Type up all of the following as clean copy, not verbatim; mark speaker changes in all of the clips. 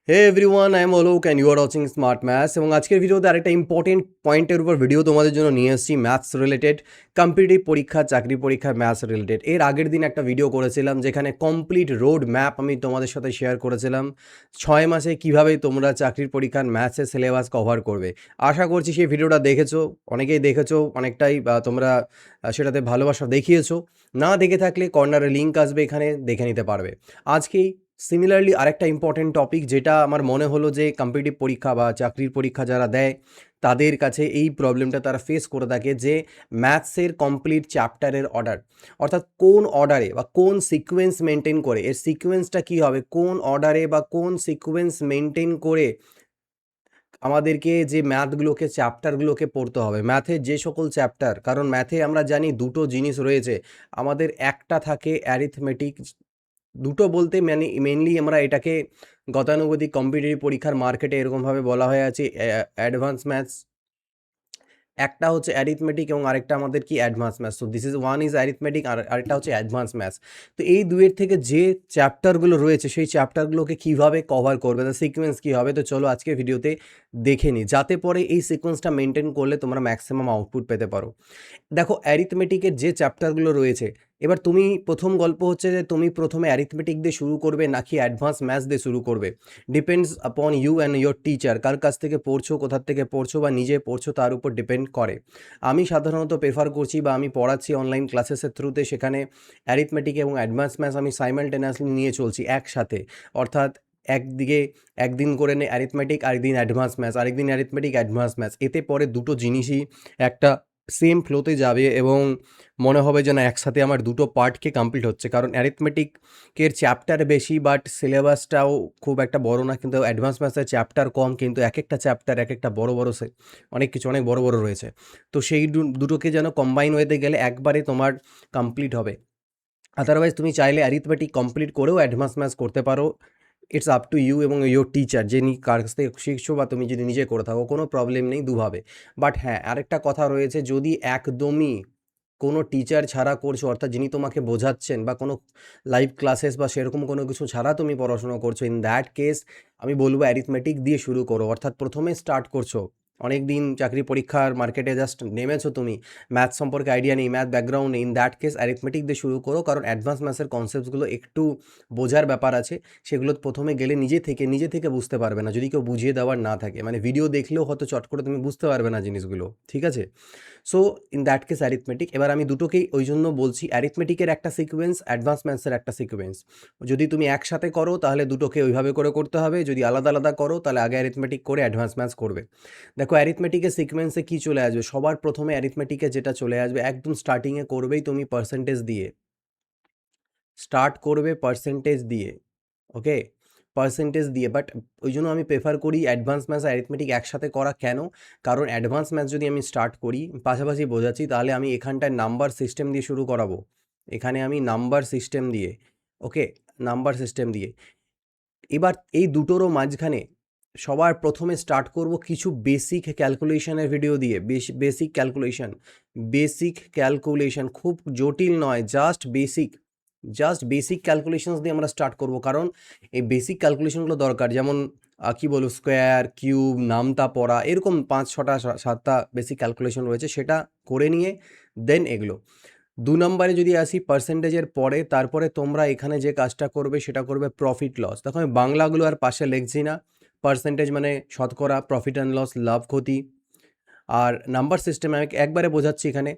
Speaker 1: Hey everyone, I am Alok and you are watching smart maths. এবং আজকের ভিডিওতে আরেকটা ইম্পর্টেন্ট পয়েন্টের উপর ভিডিও তোমাদের জন্য নিয়ে এসেছি, ম্যাথস রিলেটেড, কম্পিটিটিভ পরীক্ষা, চাকরি পরীক্ষার ম্যাথস রিলেটেড। এর আগের দিন একটা ভিডিও করেছিলাম যেখানে কমপ্লিট রোড ম্যাপ আমি তোমাদের সাথে শেয়ার করেছিলাম 6 মাসে কীভাবে তোমরা চাকরির পরীক্ষার ম্যাথসের সিলেবাস কভার করবে। আশা করছি সেই ভিডিওটা দেখেছো, অনেকেই দেখেছো, অনেকটাই তোমরা সেটাতে ভালোবাসা দেখিয়েছো। না দেখে থাকলে কর্নারে লিঙ্ক আসবে, এখানে দেখে নিতে পারবে। আজকেই সিমিলারলি আরেকটা ইম্পর্টেন্ট টপিক, যেটা আমার মনে হলো যে কম্পিটিটিভ পরীক্ষা বা চাকরির পরীক্ষা যারা দেয় তাদের কাছে এই প্রবলেমটা তারা ফেস করে থাকে, যে ম্যাথসের কমপ্লিট চ্যাপ্টারের অর্ডার, অর্থাৎ কোন অর্ডারে বা কোন সিকোয়েন্স মেনটেন করে, এর সিকোয়েন্সটা কী হবে, কোন অর্ডারে বা কোন সিকোয়েন্স মেনটেন করে আমাদেরকে যে ম্যাথগুলোকে, চ্যাপ্টারগুলোকে পড়তে হবে, ম্যাথের যে সকল চ্যাপ্টার। কারণ ম্যাথে আমরা জানি দুটো জিনিস রয়েছে আমাদের, একটা থাকে অ্যারিথমেটিক, দুটো বলতে মানে মেনলি আমরা এটাকে গতানুগতিক কম্পিটিটিভ পরীক্ষার মার্কেটে এরকমভাবে বলা হয়ে আছে অ্যাডভান্স ম্যাথস। একটা হচ্ছে অ্যারিথমেটিক এবং আরেকটা আমাদের কি অ্যাডভান্স ম্যাথস। তো this is one is arithmetic আর আরেকটা হচ্ছে অ্যাডভান্স ম্যাথস। তো এই দুইয়ের থেকে যে চ্যাপ্টারগুলো রয়েছে সেই চ্যাপ্টারগুলোকে কীভাবে কভার করবে, তার সিকোয়েন্স কী হবে, তো চলো আজকে ভিডিওতে দেখে নিই, যাতে পরে এই সিকোয়েন্সটা মেনটেন করলে তোমরা ম্যাক্সিমাম আউটপুট পেতে পারো। দেখো, অ্যারিথমেটিকের যে চ্যাপ্টারগুলো রয়েছে, এবার তুমি প্রথম গল্প হচ্ছে যে তুমি প্রথমে অ্যারিথমেটিক দিয়ে শুরু করবে নাকি অ্যাডভান্স ম্যাথস দিয়ে শুরু করবে, depends upon you and your teacher. কার কাছ থেকে পড়ছো, কোথার থেকে পড়ছো বা নিজে পড়ছো, তার উপর ডিপেন্ড করে। আমি সাধারণত প্রেফার করছি বা আমি পড়াচ্ছি অনলাইন ক্লাসেসের থ্রুতে, সেখানে অ্যারিথমেটিক এবং অ্যাডভান্স ম্যাথস আমি সাইমালটেনিয়াসলি নিয়ে চলছি একসাথে। অর্থাৎ একদিকে একদিন করে নে অ্যারিথমেটিক, আরেকদিন অ্যাডভান্স ম্যাথস, আরেকদিন অ্যারিথমেটিক অ্যাডভান্স ম্যাথস। এতে পরে দুটো জিনিসই একটা সেম ফ্লোতে যাবে এবং মনে হবে যে না, একসাথে আমার দুটো পার্টকে কমপ্লিট হচ্ছে। কারণ অ্যারিথমেটিকের চ্যাপ্টার বেশি বাট সিলেবাসটাও খুব একটা বড় না, কিন্তু অ্যাডভান্স ম্যাথসের চ্যাপ্টার কম, কিন্তু এক একটা চ্যাপ্টার এক একটা বড় বড় অনেক কিছু, অনেক বড় বড় রয়েছে। তো সেই দুটোকে যেন কম্বাইন হতে গেলে একবারে তোমার কমপ্লিট হবে। আদারওয়াইজ তুমি চাইলে অ্যারিথমেটিক কমপ্লিট করেও অ্যাডভান্স ম্যাথস করতে পারো। ইটস আপ টু ইউ এবং ইয়োর টিচার, যে কার কাছ থেকে শিখছো বা তুমি যদি নিজে করে থাকো, কোনো প্রবলেম নেই দুভাবে। বাট হ্যাঁ, আরেকটা কথা রয়েছে, যদি একদমই কোনো টিচার ছাড়া করছো, অর্থাৎ যিনি তোমাকে বোঝাচ্ছেন বা কোনো লাইভ ক্লাসেস বা সেরকম কোনো কিছু ছাড়া তুমি পড়াশোনা করছো, ইন দ্যাট কেস আমি বলবো অ্যারিথমেটিক দিয়ে শুরু করো। অর্থাৎ প্রথমে স্টার্ট করছো, অনেক দিন চাকরি পরীক্ষার মার্কেটে জাস্ট নেমেছো, তুমি ম্যাথ সম্পর্কে আইডিয়া নেই, ম্যাথ ব্যাকগ্রাউন্ড নেই, ইন দ্যাট কেস অ্যারিথমেটিক দিয়ে শুরু করো। কারণ অ্যাডভান্স ম্যাথসের কনসেপ্টসগুলো একটু বোঝার ব্যাপার আছে, সেগুলো প্রথমে গেলে নিজে থেকে বুঝতে পারবে না, যদি কেউ বুঝিয়ে দেওয়ার না থাকে। মানে ভিডিও দেখলেও হয়তো চট করে তুমি বুঝতে পারবে না জিনিসগুলো, ঠিক আছে? So in that case arithmetic. এবার আমি দুটোকেই ওই জন্য বলছি, অ্যারিথমেটিকের একটা সিকোয়েন্স, অ্যাডভান্স ম্যাথসের একটা সিকোয়েন্স। যদি তুমি একসাথে করো তাহলে দুটোকে ওইভাবে করে করতে হবে, যদি আলাদা আলাদা করো তাহলে আগে অ্যারিথমেটিক করে অ্যাডভান্স ম্যাথস করবে। দেখো, অ্যারিথমেটিকের সিকোয়েন্সে কী চলে আসবে, সবার প্রথমে অ্যারিথমেটিকে যেটা চলে আসবে, একদম স্টার্টিংয়ে করবেই তুমি পার্সেন্টেজ দিয়ে, স্টার্ট করবে পার্সেন্টেজ দিয়ে। ওকে, পার্সেন্টেজ দিয়ে। বাট ওই জন্য আমি প্রেফার করি অ্যাডভান্স ম্যাথস আর অ্যারিথমেটিক একসাথে করা। কেন? কারণ অ্যাডভান্স ম্যাথস যদি আমি স্টার্ট করি, পাশাপাশি বোঝাচ্ছি, তাহলে আমি এখানটায় নাম্বার সিস্টেম দিয়ে শুরু করাবো। এখানে আমি নাম্বার সিস্টেম দিয়ে, ওকে, নাম্বার সিস্টেম দিয়ে। এবার এই দুটোরও মাঝখানে সবার প্রথমে স্টার্ট করব কিছু বেসিক ক্যালকুলেশনের ভিডিও দিয়ে। বেসিক ক্যালকুলেশন, খুব জটিল নয়, জাস্ট বেসিক ক্যালকুলেশনস দিয়ে আমরা স্টার্ট করব। কারণ এই বেসিক ক্যালকুলেশনগুলো দরকার, যেমন কী বলবো, স্কোয়ার, কিউব, নামতা পড়া, এরকম 5-6টা 7টা বেসিক ক্যালকুলেশন রয়েছে, সেটা করে নিয়ে দেন এগুলো। 2 নম্বরে যদি আসি পার্সেন্টেজের পরে, তারপরে তোমরা এখানে যে কাজটা করবে সেটা করবে প্রফিট লস। দেখো, আমি বাংলাগুলো আর পাশে লিখছি না। পার্সেন্টেজ মানে শতকরা, প্রফিট অ্যান্ড লস লাভ ক্ষতি। আর নাম্বার সিস্টেম আমি একবারে বোঝাচ্ছি এখানে।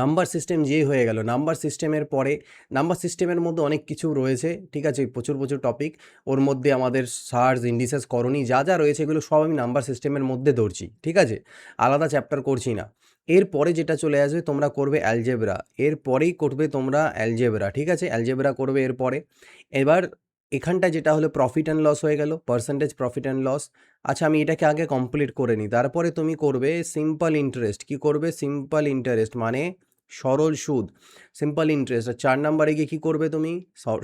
Speaker 1: নাম্বার সিস্টেম যেই হয়ে গেল, নাম্বার সিস্টেমের পরে, নাম্বার সিস্টেমের মধ্যে অনেক কিছু রয়েছে, ঠিক আছে, প্রচুর টপিক। ওর মধ্যে আমাদের সার্চ, ইন্ডিসেস, করণী যা যা রয়েছে, এগুলো সব আমি নাম্বার সিস্টেমের মধ্যে ধরছি, ঠিক আছে, আলাদা চ্যাপ্টার করছি না। এরপরে যেটা চলে আসবে, তোমরা করবে অ্যালজেব্রা, এরপরেই করবে তোমরা অ্যালজেব্রা, ঠিক আছে, অ্যালজেব্রা করবে এরপরে। এবার এখানটা যেটা হলো প্রফিট অ্যান্ড লস হয়ে গেল, পার্সেন্টেজ, প্রফিট অ্যান্ড লস। আচ্ছা, আমি এটাকে আগে কমপ্লিট করে নিই, তারপরে তুমি করবে সিম্পল ইন্টারেস্ট। কি করবে? সিম্পল ইন্টারেস্ট মানে সরল সুদ, সিম্পল ইন্টারেস্ট। আর 4 নম্বরে গিয়ে কী করবে তুমি?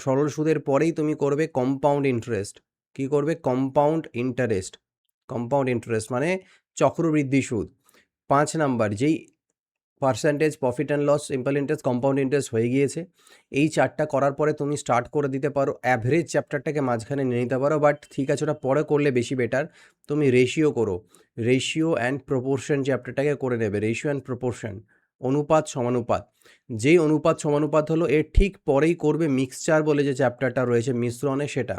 Speaker 1: সরল সুদের পরেই তুমি করবে কম্পাউন্ড ইন্টারেস্ট। কী করবে? Compound interest. কম্পাউন্ড ইন্টারেস্ট মানে চক্রবৃদ্ধি সুদ। 5 নাম্বার, যেই percentage, profit and loss, simple interest, compound interest হয়ে গিয়েছে। এই চারটা করার পরে তুমি স্টার্ট করে দিতে পারো, অ্যাভারেজ চ্যাপ্টারটাকে মাঝখানে নিয়ে নিতে পারো, বাট ঠিক আছে ওটা পরে করলে বেশি বেটার। তুমি রেশিও করো, রেশিও অ্যান্ড প্রপোর্শন চ্যাপ্টারটাকে করে নেবে। রেশিও অ্যান্ড প্রপোর্শন, অনুপাত সমানুপাত। যেই অনুপাত সমানুপাত হলো এর ঠিক পরেই করবে মিক্সচার বলে যে চ্যাপ্টারটা রয়েছে মিশ্রণে, সেটা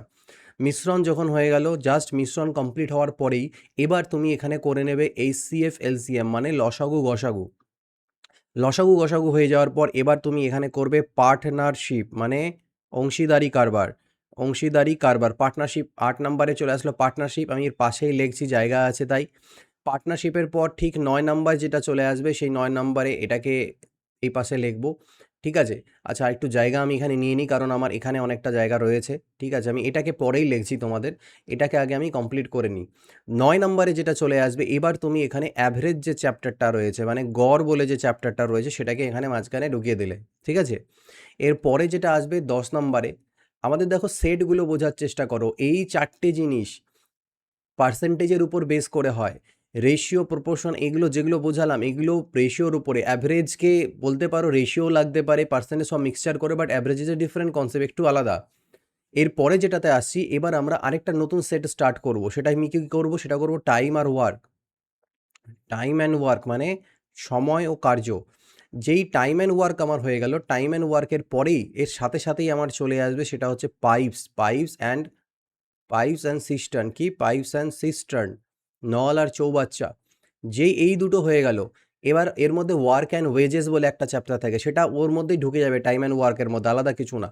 Speaker 1: মিশ্রণ যখন হয়ে গেল, জাস্ট মিশ্রণ কমপ্লিট হওয়ার পরেই এবার তুমি এখানে করে নেবে এইচসিএফ এলসিএম মানে লসাগু গসাগু। লসাগু গসাগু হয়ে যাওয়ার পর এবার তুমি এখানে করবে পার্টনারশিপ মানে অংশীদারি কারবার। অংশীদারি কারবার, পার্টনারশিপ 8 নম্বরে চলে আসলো পার্টনারশিপ, আমি এর পাশেই লিখছি জায়গা আছে তাই। পার্টনারশিপের পর ঠিক 9 নাম্বার যেটা চলে আসবে সেই 9 নাম্বারে এটাকে এই পাশে লিখবো, ঠিক আছে। আচ্ছা একটু জায়গা আমি এখানে নিয়ে নিই কারণ আমার এখানে অনেকটা জায়গা রয়েছে, ঠিক আছে। আমি এটাকে পরেই লিখছি তোমাদের, এটাকে আগে আমি কমপ্লিট করে নিই। 9 নম্বরে যেটা চলে আসবে এবার তুমি এখানে অ্যাভারেজ যে চ্যাপ্টারটা রয়েছে মানে গড় বলে যে চ্যাপ্টারটা রয়েছে সেটাকে এখানে মাঝখানে ঢুকিয়ে দিলে, ঠিক আছে। এরপরে যেটা আসবে 10 নম্বরে, আমাদের দেখো সেটগুলো বোঝার চেষ্টা করো। এই চারটে জিনিস পার্সেন্টেজের উপর বেস করে হয়, রেশিও, প্রপোর্শন, এগুলো যেগুলো বোঝালাম এগুলো রেশিওর উপরে। অ্যাভারেজকে বলতে পারো রেশিও লাগতে পারে, পার্সেন্টেজ সব মিক্সচার করে, but average is a different concept, একটু আলাদা। এরপরে যেটাতে আসছি এবার আমরা আরেকটা নতুন সেট স্টার্ট করব, সেটা আমি কী করবো, সেটা করবো টাইম আর ওয়ার্ক। টাইম অ্যান্ড ওয়ার্ক মানে সময় ও কার্য। যেই টাইম অ্যান্ড ওয়ার্ক আমার হয়ে গেল, টাইম অ্যান্ড ওয়ার্কের পরেই এর সাথে সাথেই আমার চলে আসবে সেটা হচ্ছে পাইপস অ্যান্ড সিস্টার্ন। কি পাইপস অ্যান্ড সিস্টার্ন, নল আর চৌবাচ্চা। যেই এই দুটো হয়ে গেল, এবার এর মধ্যে ওয়ার্ক অ্যান্ড ওয়েজেস বলে একটা চ্যাপ্টার থাকে, সেটা ওর মধ্যেই ঢুকে যাবে টাইম অ্যান্ড ওয়ার্কের মধ্যে, আলাদা কিছু না।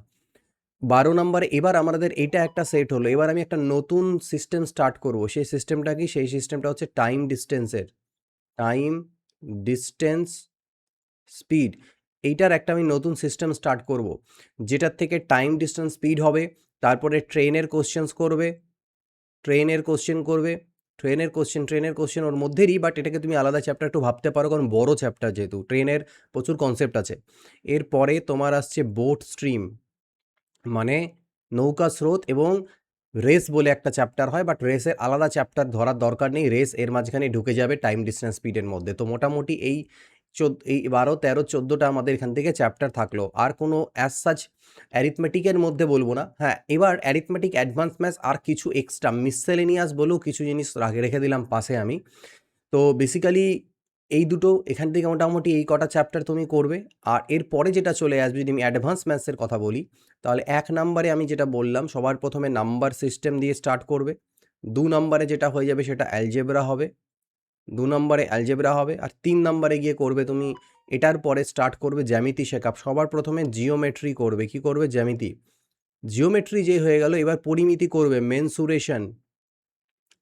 Speaker 1: 12 নম্বরে এবার আমাদের এটা একটা সেট হলো, এবার আমি একটা নতুন সিস্টেম স্টার্ট করব। সেই সিস্টেমটা কি, সেই সিস্টেমটা হচ্ছে টাইম ডিস্টেন্সের, টাইম ডিস্টেন্স স্পিড। এইটার একটা আমি নতুন সিস্টেম স্টার্ট করব, যেটার থেকে টাইম ডিস্টেন্স স্পিড হবে, তারপরে ট্রেনের কোশ্চেন্স করবে, ট্রেনের কোশ্চেন ওর মধ্যেরই, বাট এটাকে তুমি আলাদা চ্যাপ্টার একটু ভাবতে পারো কারণ বড় চ্যাপ্টার যেহেতু, ট্রেনের প্রচুর কনসেপ্ট আছে। এরপরে তোমার আসছে বোট স্ট্রিম মানে নৌকা স্রোত, এবং রেস বলে একটা চ্যাপ্টার হয়, বাট রেসের আলাদা চ্যাপ্টার ধরার দরকার নেই, রেস এর মাঝখানে ঢুকে যাবে টাইম ডিস্টেন্স স্পিডের মধ্যে। তো মোটামুটি এই 12, 13, 14টা আমাদের এখান থেকে চ্যাপ্টার থাকলো। আর কোনো অ্যাজ সাচ অ্যারিথমেটিকের মধ্যে বলবো না। হ্যাঁ, এবার অ্যারিথমেটিক, অ্যাডভান্স ম্যাথস আর কিছু এক্সট্রা মিসসেলেনিয়াস বলেও কিছু জিনিস রেখে দিলাম পাশে আমি। তো বেসিক্যালি এই দুটো এখান থেকে মোটামুটি এই কটা চ্যাপ্টার তুমি করবে। আর এরপরে যেটা চলে আসবে, যদি আমি অ্যাডভান্স ম্যাথসের কথা বলি, তাহলে 1 নম্বরে আমি যেটা বললাম সবার প্রথমে নাম্বার সিস্টেম দিয়ে স্টার্ট করবে। 2 নম্বরে যেটা হয়ে যাবে সেটা অ্যালজেব্রা হবে, 2 নম্বরে অ্যালজেব্রা হবে। আর 3 নম্বরে গিয়ে করবে তুমি, এটার পরে স্টার্ট করবে জ্যামিতি শেখা। সবার প্রথমে জিওমেট্রি করবে, কি করবে, জ্যামিতি। জিওমেট্রি যে হয়ে গেল, এবার পরিমিতি করবে, মেনসুরেশন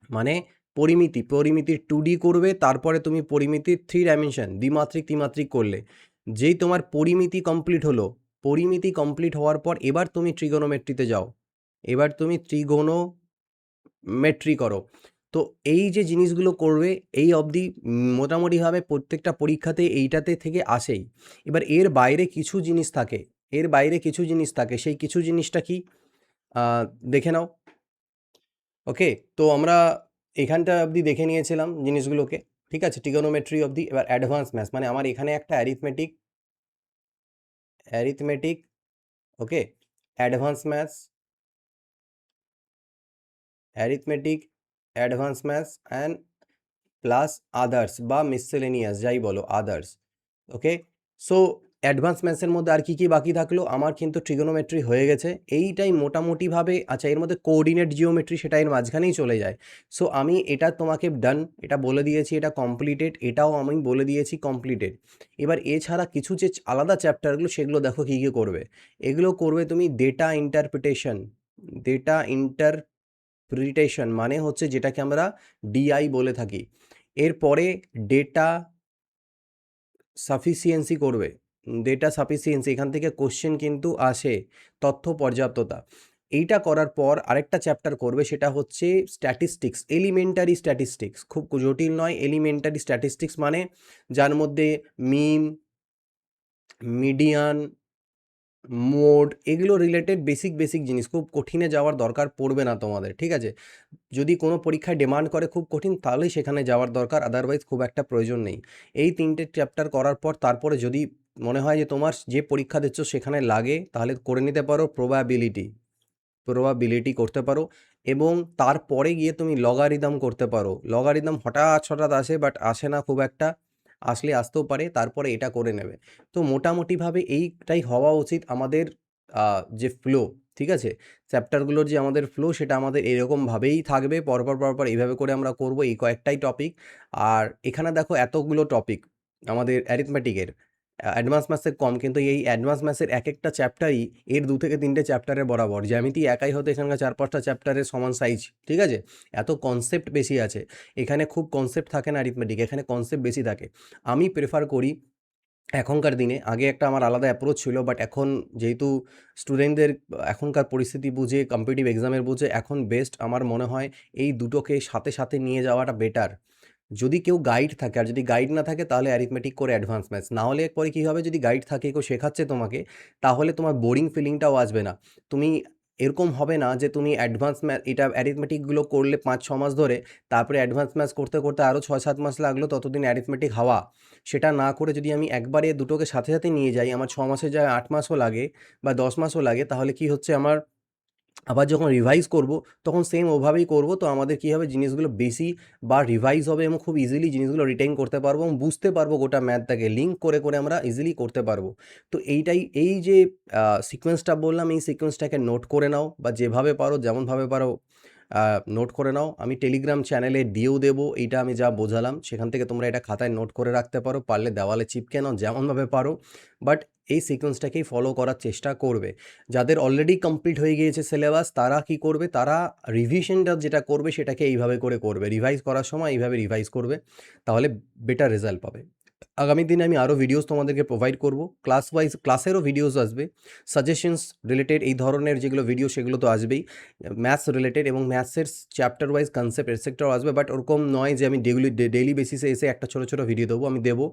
Speaker 1: মানে পরিমিতির 2D করবে, তারপরে তুমি পরিমিতির 3 ডাইমেনশন, দ্বিমাত্রিক ত্রিমাত্রিক করলে। যেই তোমার পরিমিতি কমপ্লিট হলো, পরিমিতি কমপ্লিট হওয়ার পর এবার তুমি ট্রিগোনোমেট্রিতে যাও, এবার তুমি ট্রিগোনোমেট্রি করো। তো এই যে জিনিসগুলো করবে এই অবধি মোটামুটিভাবে প্রত্যেকটা পরীক্ষাতে এইটাতে থেকে আসেই। এবার এর বাইরে কিছু জিনিস থাকে, সেই কিছু জিনিসটা কি দেখে নাও। ওকে, তো আমরা এখানটা অবধি দেখে নিয়েছিলাম জিনিসগুলোকে, ঠিক আছে, ট্রিগোনোমেট্রি অবধি। এবার অ্যাডভান্স ম্যাথস মানে আমার এখানে একটা arithmetic, okay, advance maths, and plus others বা মিসসেলেনিয়াস যাই বলো, আদার্স। ওকে, সো অ্যাডভান্স ম্যাথসের মধ্যে আর কি কি বাকি থাকলো, আমার কিন্তু ট্রিগোনোমেট্রি হয়ে গেছে এইটাই মোটামুটিভাবে। আচ্ছা, এর মধ্যে কোঅর্ডিনেট জিওমেট্রি সেটা এর মাঝখানেই চলে যায়। সো আমি এটা তোমাকে ডান, এটা বলে দিয়েছি, এটা কমপ্লিটেড, এটাও আমি বলে দিয়েছি কমপ্লিটেড। এবার এছাড়া কিছু যে আলাদা চ্যাপ্টারগুলো সেগুলো দেখো কী কী করবে। এগুলো করবে তুমি ডেটা ইন্টারপ্রিটেশন মানে হচ্ছে যেটাকে আমরা ডিআই বলে থাকি। এরপরে ডেটা সাফিসিয়েন্সি করবে, এখান থেকে কোশ্চেন কিন্তু আসে, তথ্য পর্যাপ্ততা। এইটা করার পর আরেকটা চ্যাপ্টার করবে, সেটা হচ্ছে স্ট্যাটিস্টিক্স, এলিমেন্টারি স্ট্যাটিস্টিক্স, খুব জটিল নয়। এলিমেন্টারি স্ট্যাটিস্টিক্স মানে যার মধ্যে মিন, মিডিয়ান, মোড এগুলো রিলেটেড বেসিক জিনিস, খুব কঠিনে যাওয়ার দরকার পড়বে না তোমাদের, ঠিক আছে? যদি কোনো পরীক্ষায় ডিমান্ড করে খুব কঠিন, তাহলেই সেখানে যাওয়ার দরকার, আদারওয়াইজ খুব একটা প্রয়োজন নেই। এই 3টে চ্যাপ্টার করার পর তারপরে যদি মনে হয় যে তোমার যে পরীক্ষা দিচ্ছ সেখানে লাগে, তাহলে করে নিতে পারো প্রবাবিলিটি করতে পারো, এবং তারপরে গিয়ে তুমি লগারিদম করতে পারো। লগারিদম হঠাৎ আসে, বাট আসে না খুব একটা, আসলে আসতেও পারে, তারপরে এটা করে নেবে। তো মোটামুটিভাবে এইটাই হওয়া উচিত আমাদের যে ফ্লো, ঠিক আছে? চ্যাপ্টারগুলোর যে আমাদের ফ্লো, সেটা আমাদের এরকমভাবেই থাকবে, পরপর এইভাবে করে আমরা করব এই কয়েকটাই টপিক। আর এখানে দেখো এতগুলো টপিক আমাদের অ্যারিথমেটিকের, অ্যাডভান্স ম্যাথসের কম, কিন্তু এই অ্যাডভান্স ম্যাথসের এক একটা চ্যাপ্টারই এর 2 থেকে 3টে চ্যাপ্টারের বরাবর। জ্যামিতি একাই হয়তো এখানকার 4-5টা চ্যাপ্টারের সমান সাইজ, ঠিক আছে? এত কনসেপ্ট বেশি আছে। এখানে খুব কনসেপ্ট থাকে না অ্যারিথমেটিক, এখানে কনসেপ্ট বেশি থাকে। আমি প্রেফার করি এখনকার দিনে, আগে একটা আমার আলাদা অ্যাপ্রোচ ছিল, বাট এখন যেহেতু স্টুডেন্টদের এখনকার পরিস্থিতি বুঝে, কম্পিটিটিভ এক্সামের বুঝে, এখন বেস্ট আমার মনে হয় এই দুটোকে সাথে নিয়ে যাওয়াটা বেটার। যদি কেউ গাইড থাকে, আর যদি গাইড না থাকে তাহলে অ্যারিথমেটিক করে অ্যাডভান্স ম্যাথস, না হলে পরে কী হবে, যদি গাইড থাকে কেউ শেখাচ্ছে তোমাকে, তাহলে তোমার বোরিং ফিলিংটাও আসবে না। তুমি এরকম হবে না যে তুমি অ্যাডভান্স ম্যাথ, এটা অ্যারিথমেটিকগুলো করলে 5-6 মাস ধরে, তারপরে অ্যাডভান্স ম্যাথস করতে আরও 6-7 মাস লাগলো ততদিন অ্যারিথমেটিক হওয়া। সেটা না করে যদি আমি একবারে দুটোকে সাথে নিয়ে যাই, আমার 6 মাসের জায়গায় 8 মাসও লাগে বা 10 মাসও লাগে, তাহলে কি হচ্ছে, আমার আবার যখন রিভাইজ করব তখন সেম ওভাবেই করব। তো আমাদের কী হবে, জিনিসগুলো বেশি বা রিভাইজ হবে, এবং খুব ইজিলি জিনিসগুলো রিটেইন করতে পারবো এবং বুঝতে পারবো, গোটা ম্যাথটাকে লিঙ্ক করে আমরা ইজিলি করতে পারবো। তো এইটাই, এই যে সিকোয়েন্সটা বললাম, এই সিকোয়েন্সটাকে নোট করে নাও, বা যেভাবে পারো যেমনভাবে পারো নোট করে নাও। আমি টেলিগ্রাম চ্যানেলে দিয়েও দেবো এইটা আমি যা বোঝালাম, সেখান থেকে তোমরা এটা খাতায় নোট করে রাখতে পারো, পারলে দেওয়ালে চিপকে নাও, যেমনভাবে পারো। বাট এই সিকোয়েন্সটাকেই ফলো করার চেষ্টা করবে। যাদের অলরেডি কমপ্লিট হয়ে গিয়েছে সিলেবাস, তারা কি করবে, তারা রিভিশনটা যেটা করবে সেটাকে এইভাবে করে করবে, রিভাইজ করার সময় এইভাবে রিভাইজ করবে, তাহলে বেটার রেজাল্ট পাবে। আগামী দিনে আমি আরও ভিডিওস তোমাদেরকে প্রোভাইড করব, ক্লাসেরও ভিডিওস আসবে, সাজেশনস রিলেটেড এই ধরনের যেগুলো ভিডিও, সেগুলো তো আসবেই, ম্যাথস রিলেটেড এবং ম্যাথসের চ্যাপ্টার ওয়াইজ কনসেপ্ট এটসেট্রাও আসবে। বাট ওরকম নয় যে আমি ডেইলি বেসিসে এসে একটা ছোটো ভিডিও দেবো, আমি দেবো,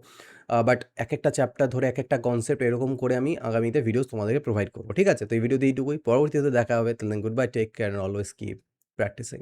Speaker 1: বাট এক একটা চ্যাপ্টার ধরে এক একটা কনসেপ্ট এরকম করে আমি আগামীতে ভিডিওস তোমাদেরকে প্রোভাইড করবো, ঠিক আছে? তো এই ভিডিওতে এইটুকুই, পরবর্তীতে দেখা হবে। Good bye, take care, and always keep practising.